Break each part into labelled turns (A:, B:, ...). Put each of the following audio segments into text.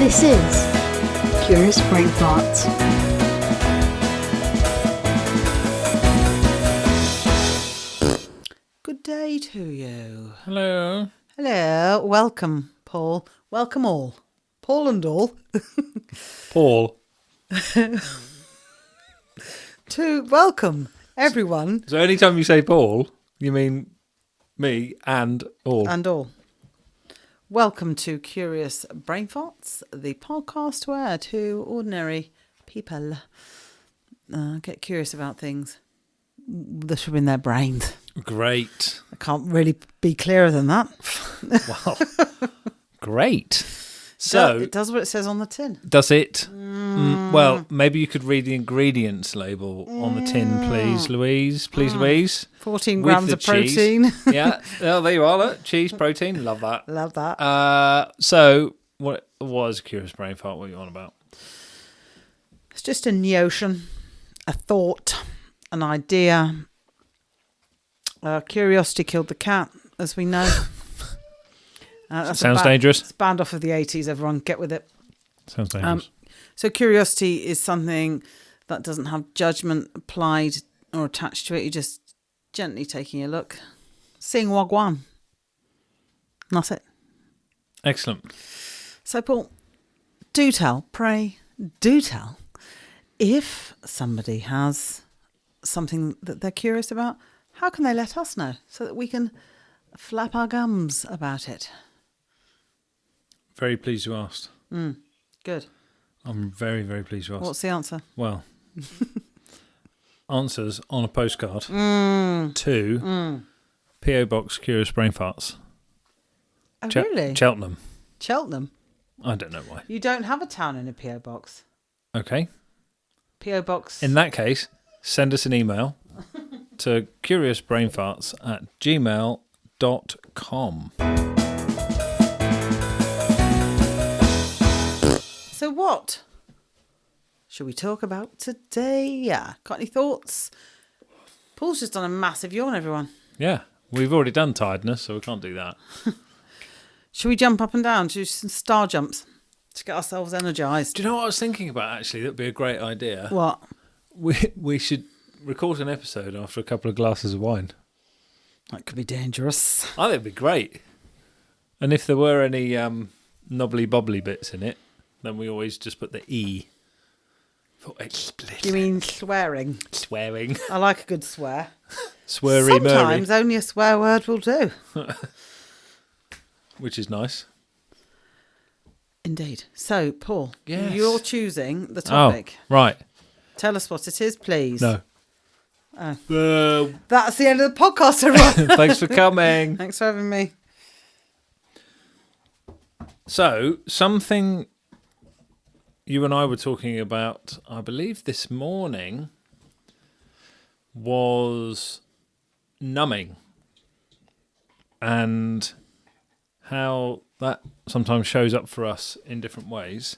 A: This is Curious Brain Farts.
B: Good day to you.
C: Hello.
B: Hello. Welcome, Paul. Welcome all. Paul and all.
C: Paul.
B: To welcome everyone.
C: So anytime you say Paul, you mean me and all.
B: And all. Welcome to Curious Brain Farts, the podcast where two ordinary people get curious about things that are in their brains.
C: Great.
B: I can't really be clearer than that.
C: Well, great. So
B: it does what it says on the tin.
C: does it? Well, maybe you could read the ingredients label on the tin, please, Louise. Please, Louise.
B: 14
C: With
B: grams
C: the
B: of protein.
C: cheese. Yeah. Oh, there you are. Look. Cheese, protein. Love that.
B: Love that.
C: So what was Curious Brain Fart? What are you on about?
B: It's just a notion, a thought, an idea. Curiosity killed the cat, as we know.
C: Sounds dangerous.
B: It's banned off of the 80s, everyone. Get with it.
C: Sounds dangerous.
B: So curiosity is something that doesn't have judgment applied or attached to it. You're just gently taking a look, seeing wagwan. And that's it.
C: Excellent.
B: So, Paul, do tell, pray, do tell, if somebody has something that they're curious about, how can they let us know so that we can flap our gums about it?
C: Very pleased you asked.
B: Good.
C: I'm very, very pleased you asked.
B: What's the answer?
C: Well, answers on a postcard to P.O. Box Curious Brain Farts.
B: Oh, really?
C: Cheltenham.
B: Cheltenham?
C: I don't know why.
B: You don't have a town in a P.O. box.
C: Okay.
B: P.O. box.
C: In that case, send us an email to curiousbrainfarts@gmail.com.
B: So what should we talk about today? Yeah. Got any thoughts? Paul's just done a massive yawn, everyone.
C: Yeah, we've already done tiredness, so we can't do that.
B: Should we jump up and down? Should we do some star jumps to get ourselves energised?
C: Do you know what I was thinking about, actually? That would be a great idea.
B: What?
C: We should record an episode after a couple of glasses of wine.
B: That could be dangerous.
C: I think it'd be great. And if there were any knobbly bobbly bits in it, then we always just put the E for explicit.
B: You mean swearing?
C: Swearing.
B: I like a good swear.
C: Sweary
B: Sometimes only a swear word will do.
C: Which is nice.
B: Indeed. So, Paul,
C: Yes.
B: you're choosing the topic.
C: Oh, right.
B: Tell us what it is, please.
C: No.
B: That's the end of the podcast, everyone.
C: Thanks for coming.
B: Thanks for having me.
C: So, something you and I were talking about, I believe this morning, was numbing. And how that sometimes shows up for us in different ways.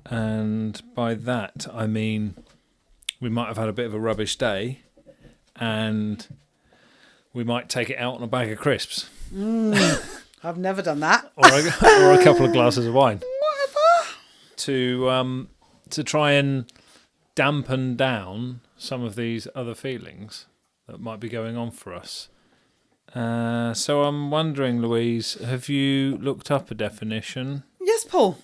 C: And by that, I mean we might have had a bit of a rubbish day and we might take it out on a bag of crisps.
B: I've never done that.
C: Or a couple of glasses of wine.
B: Whatever.
C: To try and dampen down some of these other feelings that might be going on for us. So I'm wondering, Louise, have you looked up a definition?
B: Yes, Paul.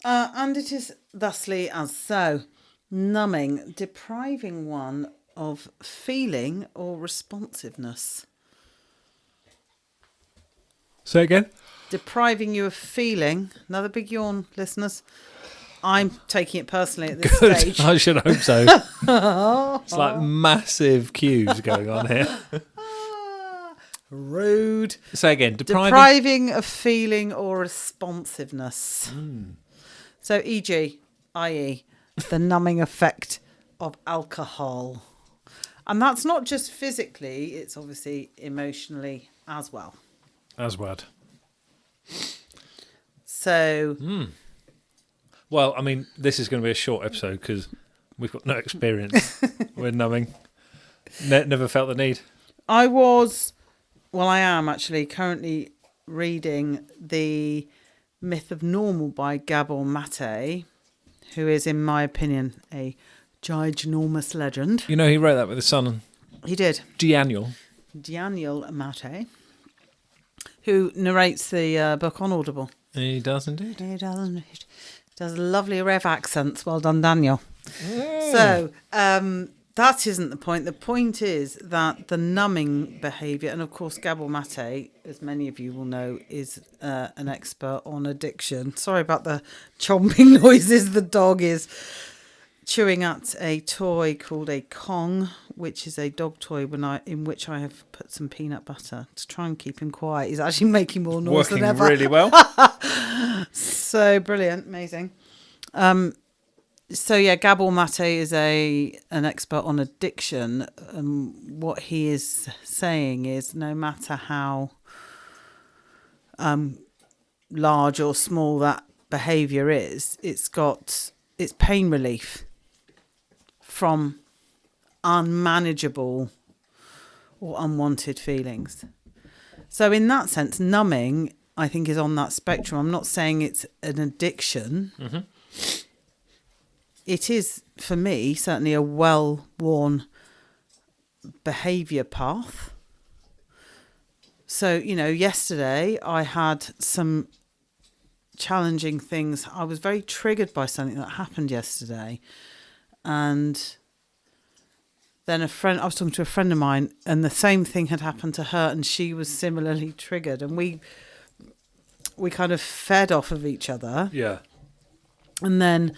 B: And it is thusly as so. Numbing, depriving one of feeling or responsiveness.
C: Say again?
B: Depriving you of feeling. Another big yawn, listeners. I'm taking it personally at this
C: Good.
B: stage.
C: I should hope so. It's like massive cues going on here.
B: Rude.
C: Say again.
B: Depriving of feeling or responsiveness. So, e.g., i.e., the numbing effect of alcohol. And that's not just physically, it's obviously emotionally as well.
C: As well.
B: So,
C: Well, I mean, this is going to be a short episode because we've got no experience with numbing. Never felt the need.
B: I am actually currently reading the Myth of Normal by Gabor Mate, who is, in my opinion, a ginormous legend.
C: You know, he wrote that with his son,
B: He did.
C: Daniel.
B: Daniel Mate, who narrates the book on Audible.
C: He does indeed.
B: He does lovely rev accents. Well done, Daniel. So, that isn't the point. The point is that the numbing behaviour, and of course Gabor Mate, as many of you will know, is an expert on addiction. Sorry about the chomping noises. The dog is chewing at a toy called a Kong, which is a dog toy in which I have put some peanut butter to try and keep him quiet. He's actually making more noise
C: Working
B: than ever.
C: really well.
B: So brilliant, amazing. So yeah, Gabor Mate is an expert on addiction. What he is saying is, no matter how large or small that behaviour is, it's pain relief from unmanageable or unwanted feelings. So in that sense, numbing, I think, is on that spectrum. I'm not saying it's an addiction. Mm-hmm. It is, for me, certainly a well-worn behaviour path. So, yesterday I had some challenging things. I was very triggered by something that happened yesterday. And then I was talking to a friend of mine, and the same thing had happened to her, and she was similarly triggered. And we kind of fed off of each other.
C: Yeah.
B: And then,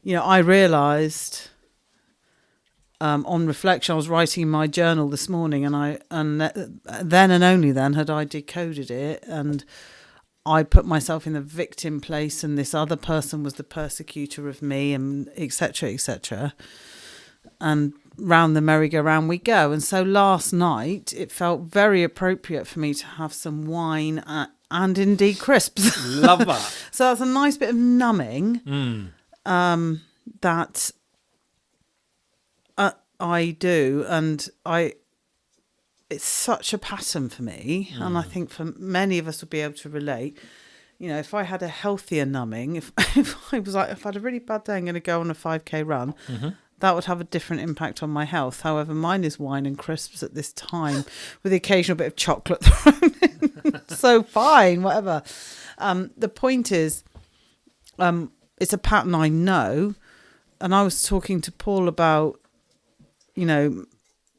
B: I realised on reflection, I was writing in my journal this morning, and then and only then had I decoded it, and I put myself in the victim place, and this other person was the persecutor of me, and etc., etc. And round the merry-go-round we go. And so last night, it felt very appropriate for me to have some wine and indeed crisps.
C: Love that.
B: So that's a nice bit of numbing that I do, and it's such a pattern for me, and I think for many of us would be able to relate. If I had a healthier numbing, if I was like, if I had a really bad day, I'm going to go on a 5k run, that would have a different impact on my health. However, mine is wine and crisps at this time, with the occasional bit of chocolate thrown in. So fine, whatever. The point is, it's a pattern I know, and I was talking to Paul about,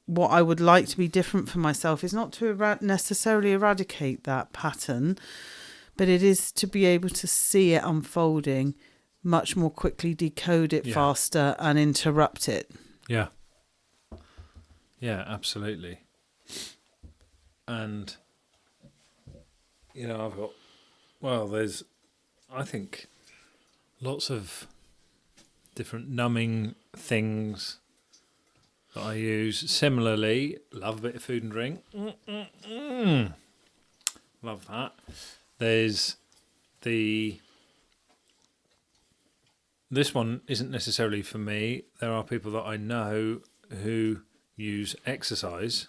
B: what I would like to be different for myself is not to necessarily eradicate that pattern, but it is to be able to see it unfolding much more quickly, decode it faster, and interrupt it.
C: Yeah. Yeah, absolutely. And, I've got, there's, I think, lots of different numbing things that I use. Similarly, love a bit of food and drink. Love that. There's this one isn't necessarily for me. There are people that I know who use exercise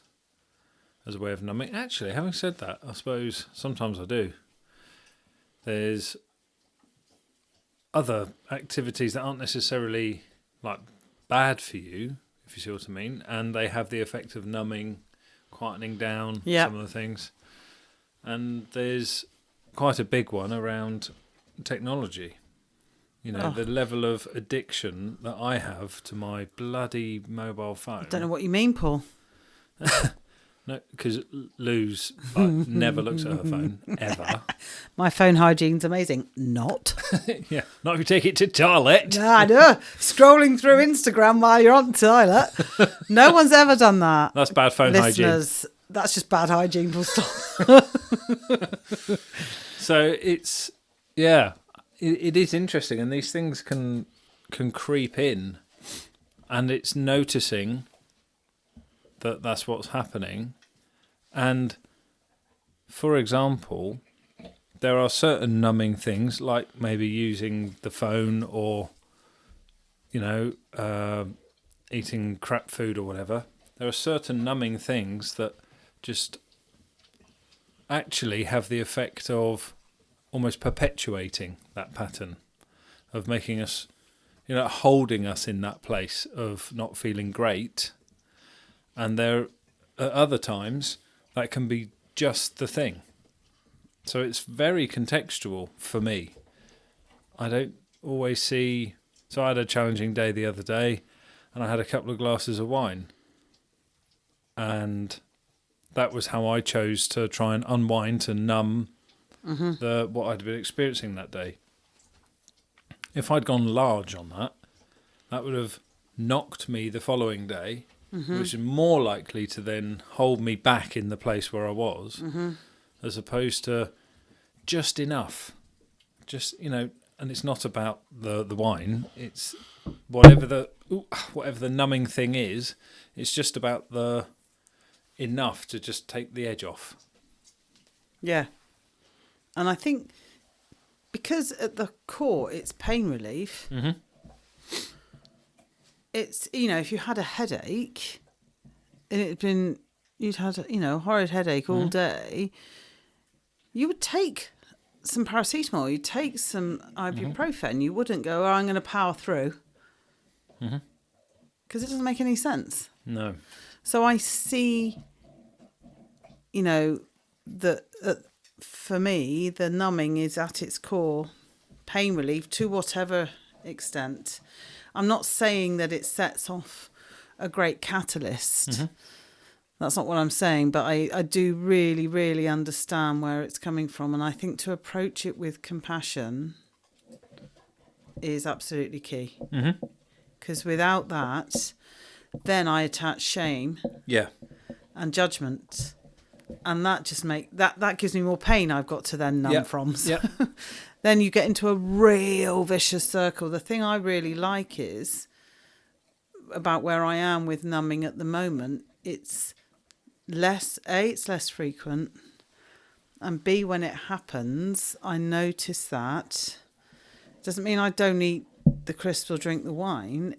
C: as a way of numbing. Actually, having said that, I suppose sometimes I do. There's other activities that aren't necessarily like bad for you, if you see what I mean, and they have the effect of numbing, quietening down some of the things. And there's quite a big one around technology. The level of addiction that I have to my bloody mobile phone.
B: I don't know what you mean, Paul.
C: No, because Lou's never looks at her phone, ever.
B: My phone hygiene's amazing. Not.
C: Yeah, not if you take it to toilet.
B: No, I know. Scrolling through Instagram while you're on the toilet. No one's ever done that.
C: That's bad phone
B: Listeners,
C: hygiene.
B: That's just bad hygiene, full stop.
C: So it's, it is interesting, and these things can creep in, and it's noticing that that's what's happening. And for example, there are certain numbing things, like maybe using the phone or eating crap food or whatever. There are certain numbing things that just actually have the effect of almost perpetuating that pattern of making us, holding us in that place of not feeling great. And there are other times that can be just the thing. So it's very contextual for me. I don't always see... So I had a challenging day the other day, and I had a couple of glasses of wine. And that was how I chose to try and unwind, to numb what I'd been experiencing that day. If I'd gone large on that, that would have knocked me the following day, which is more likely to then hold me back in the place where I was, as opposed to just enough. Just, and it's not about the wine. It's whatever the numbing thing is. It's just about the enough to just take the edge off.
B: Yeah. And I think because at the core it's pain relief, it's, if you had a headache and you'd had, a horrid headache all day, you would take some paracetamol, you'd take some ibuprofen, you wouldn't go, I'm going to power through. Because it doesn't make any sense.
C: No.
B: So I see, that for me, the numbing is at its core pain relief to whatever extent. I'm not saying that it sets off a great catalyst. That's not what I'm saying, but I do really, really understand where it's coming from. And I think to approach it with compassion is absolutely key. Because without that, then I attach shame and judgment. And that just that gives me more pain I've got to then numb from. So then you get into a real vicious circle. The thing I really like is about where I am with numbing at the moment, it's less frequent, and B, when it happens, I notice that. It doesn't mean I don't eat the crisps or drink the wine.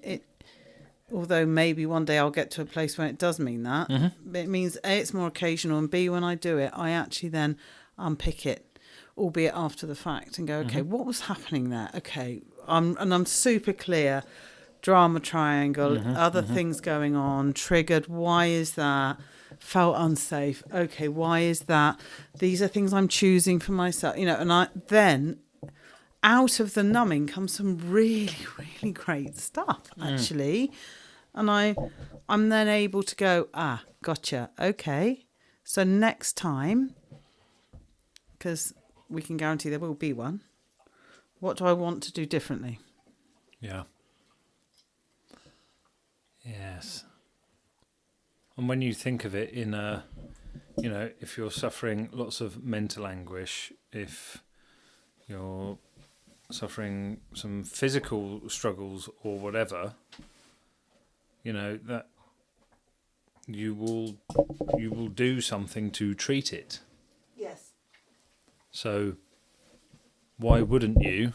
B: Although maybe one day I'll get to a place where it does mean that. It means A, it's more occasional, and B, when I do it, I actually then unpick it, albeit after the fact, and go, okay, what was happening there? Okay, I'm super clear. Drama triangle, other things going on, triggered. Why is that? Felt unsafe. Okay, why is that? These are things I'm choosing for myself, and then out of the numbing comes some really, really great stuff, actually. And I'm then able to go, gotcha. Okay. So next time, because we can guarantee there will be one, what do I want to do differently?
C: Yeah. Yes. And when you think of it in if you're suffering lots of mental anguish, if you're suffering some physical struggles or whatever, that you will do something to treat it.
B: Yes.
C: So why wouldn't you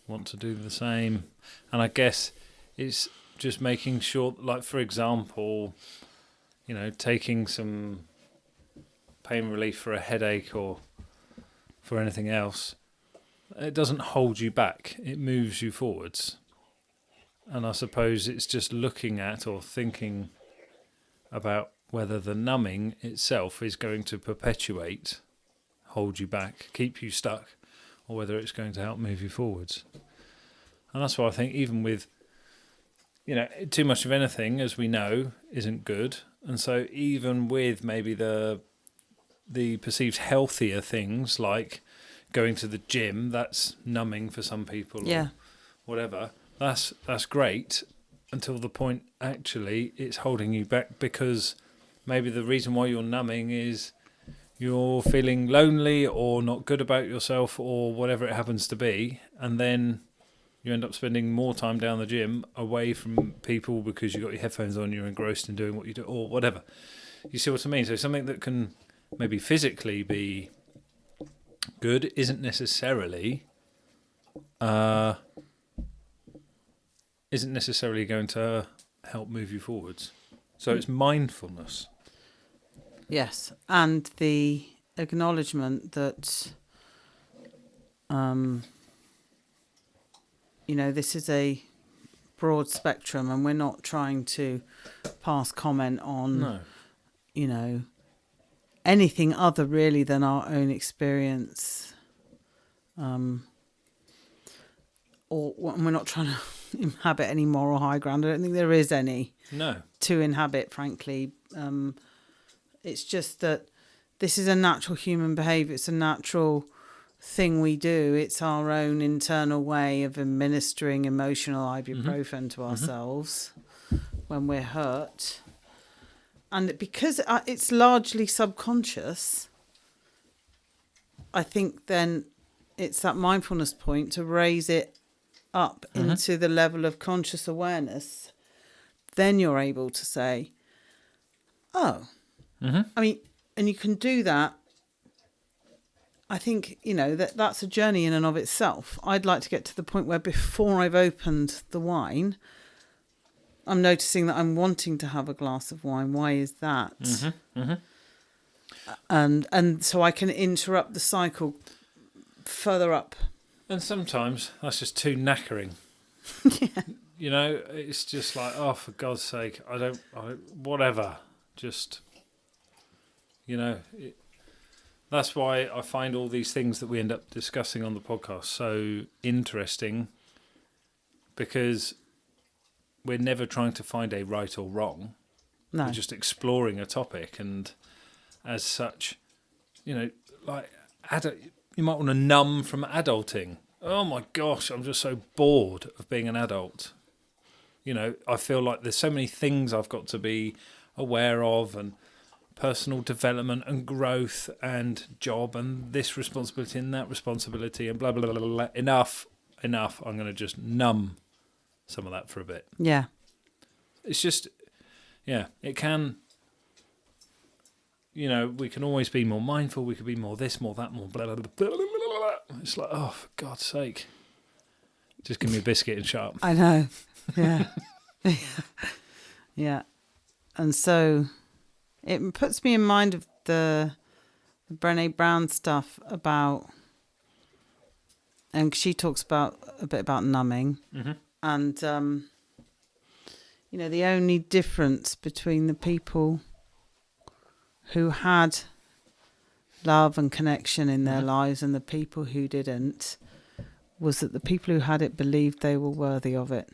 C: want to do the same? And I guess it's just making sure, like, for example, taking some pain relief for a headache or for anything else, it doesn't hold you back. It moves you forwards. And I suppose it's just looking at or thinking about whether the numbing itself is going to perpetuate, hold you back, keep you stuck, or whether it's going to help move you forwards. And that's why I think even with, too much of anything, as we know, isn't good. And so even with maybe the perceived healthier things like going to the gym, that's numbing for some people, or whatever. That's great until the point actually it's holding you back, because maybe the reason why you're numbing is you're feeling lonely or not good about yourself or whatever it happens to be, and then you end up spending more time down the gym away from people because you've got your headphones on, you're engrossed in doing what you do or whatever. You see what I mean? So something that can maybe physically be good isn't necessarily going to help move you forwards. So it's mindfulness.
B: Yes, and the acknowledgement that this is a broad spectrum, and we're not trying to pass comment on, anything other really than our own experience. Or we're not trying to inhabit any moral high ground. I don't think there is any to inhabit, frankly. It's just that this is a natural human behaviour. It's a natural thing we do. It's our own internal way of administering emotional ibuprofen to ourselves when we're hurt. And because it's largely subconscious, I think then it's that mindfulness point to raise it up into the level of conscious awareness. Then you're able to say, I mean, and you can do that. I think, that's a journey in and of itself. I'd like to get to the point where before I've opened the wine, I'm noticing that I'm wanting to have a glass of wine. Why is that? And so I can interrupt the cycle further up.
C: And sometimes that's just too knackering. It's just like, oh, for God's sake, whatever. Just, that's why I find all these things that we end up discussing on the podcast so interesting, because we're never trying to find a right or wrong. No. We're just exploring a topic, and as such, like you might want to numb from adulting. Oh my gosh, I'm just so bored of being an adult. I feel like there's so many things I've got to be aware of, and personal development and growth and job and this responsibility and that responsibility and blah, blah, blah, blah, blah. Enough. I'm going to just numb some of that for a bit.
B: Yeah.
C: It's just, it can, we can always be more mindful. We could be more this, more that, more blah, blah, blah, blah, blah, blah. It's like, oh, for God's sake. Just give me a biscuit and shut up.
B: I know. Yeah. Yeah. And so it puts me in mind of the Brené Brown stuff about, and she talks a bit about numbing. And, the only difference between the people who had love and connection in their lives and the people who didn't was that the people who had it believed they were worthy of it.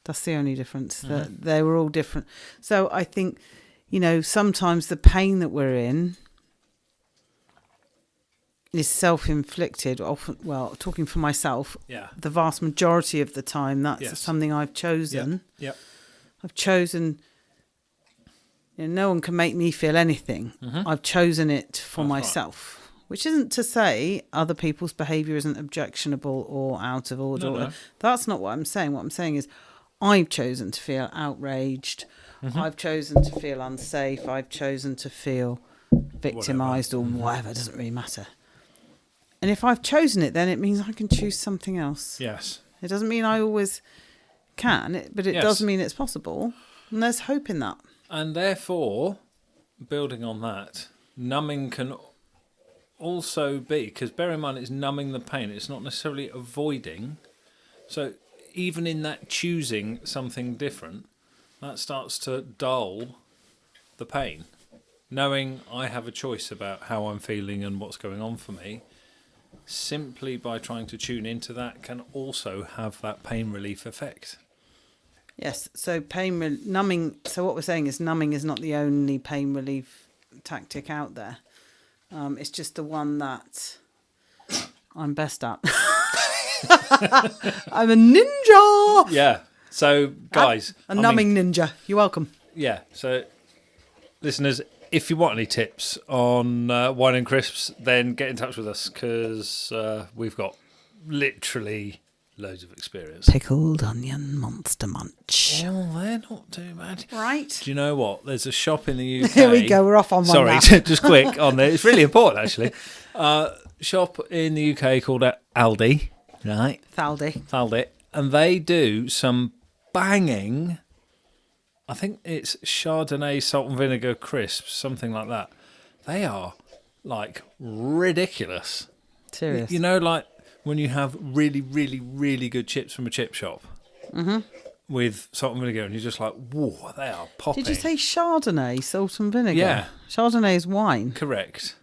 B: That's the only difference. That they were all different. So I think, sometimes the pain that we're in is self-inflicted. Often, well, talking for myself, the vast majority of the time, that's something I've chosen.
C: Yep.
B: I've chosen. No one can make me feel anything. I've chosen it for myself. Right. Which isn't to say other people's behaviour isn't objectionable or out of order. No. That's not what I'm saying. What I'm saying is I've chosen to feel outraged. I've chosen to feel unsafe. I've chosen to feel victimised or whatever. It doesn't really matter. And if I've chosen it, then it means I can choose something else.
C: Yes.
B: It doesn't mean I always can, but it does mean it's possible. And there's hope in that.
C: And therefore, building on that, numbing can also be, because bear in mind it's numbing the pain, it's not necessarily avoiding. So even in that choosing something different, that starts to dull the pain. Knowing I have a choice about how I'm feeling and what's going on for me, simply by trying to tune into that can also have that pain relief effect.
B: Yes, so numbing. So what we're saying is numbing is not the only pain relief tactic out there. It's just the one that I'm best at. I'm a ninja.
C: Yeah. So guys,
B: a numbing ninja. You're welcome.
C: Yeah. So listeners, if you want any tips on wine and crisps, then get in touch with us, because we've got literally loads of experience.
B: Pickled onion monster munch.
C: Oh, they're not too bad.
B: Right.
C: Do you know what? There's a shop in the UK.
B: Here we go. We're off on one now.
C: Sorry, just quick on there. It's really important, actually. Shop in the UK called Aldi. Right. Thaldy. And they do some banging, I think it's Chardonnay salt and vinegar crisps, something like that. They are, like, ridiculous.
B: Serious.
C: You know, like when you have really, really, really good chips from a chip shop with salt and vinegar, and you're just like, whoa, they are popping.
B: Did you say Chardonnay, salt and vinegar?
C: Yeah.
B: Chardonnay is wine.
C: Correct.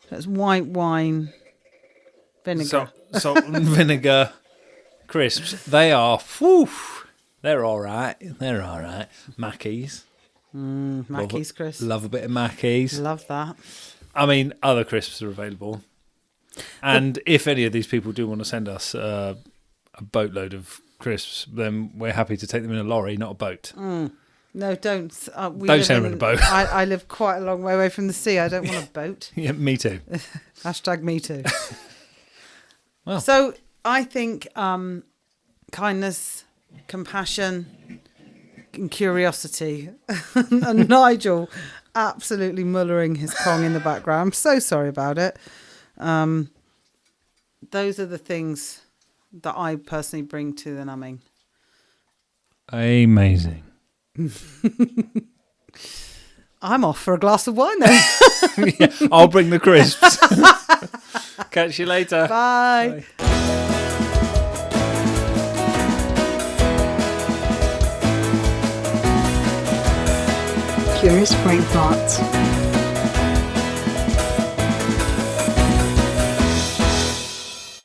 B: That's white wine, vinegar.
C: Salt and vinegar crisps. They are, whew, they're all right. They're all right. Mackeys.
B: Mackey's crisps.
C: Love a bit of Mackeys.
B: Love that.
C: I mean, other crisps are available. And if any of these people do want to send us a boatload of crisps, then we're happy to take them in a lorry, not a boat.
B: No, don't.
C: Don't send them in a boat.
B: I live quite a long way away from the sea. I don't want a boat.
C: Yeah, me too.
B: Hashtag me too.
C: Well.
B: So I think kindness, compassion, and curiosity. And Nigel absolutely mullering his Kong in the background. I'm so sorry about it. Those are the things that I personally bring to the numbing.
C: Amazing.
B: I'm off for a glass of wine then.
C: Yeah, I'll bring the crisps. Catch you later.
B: Bye.
A: Curious Brain Thoughts.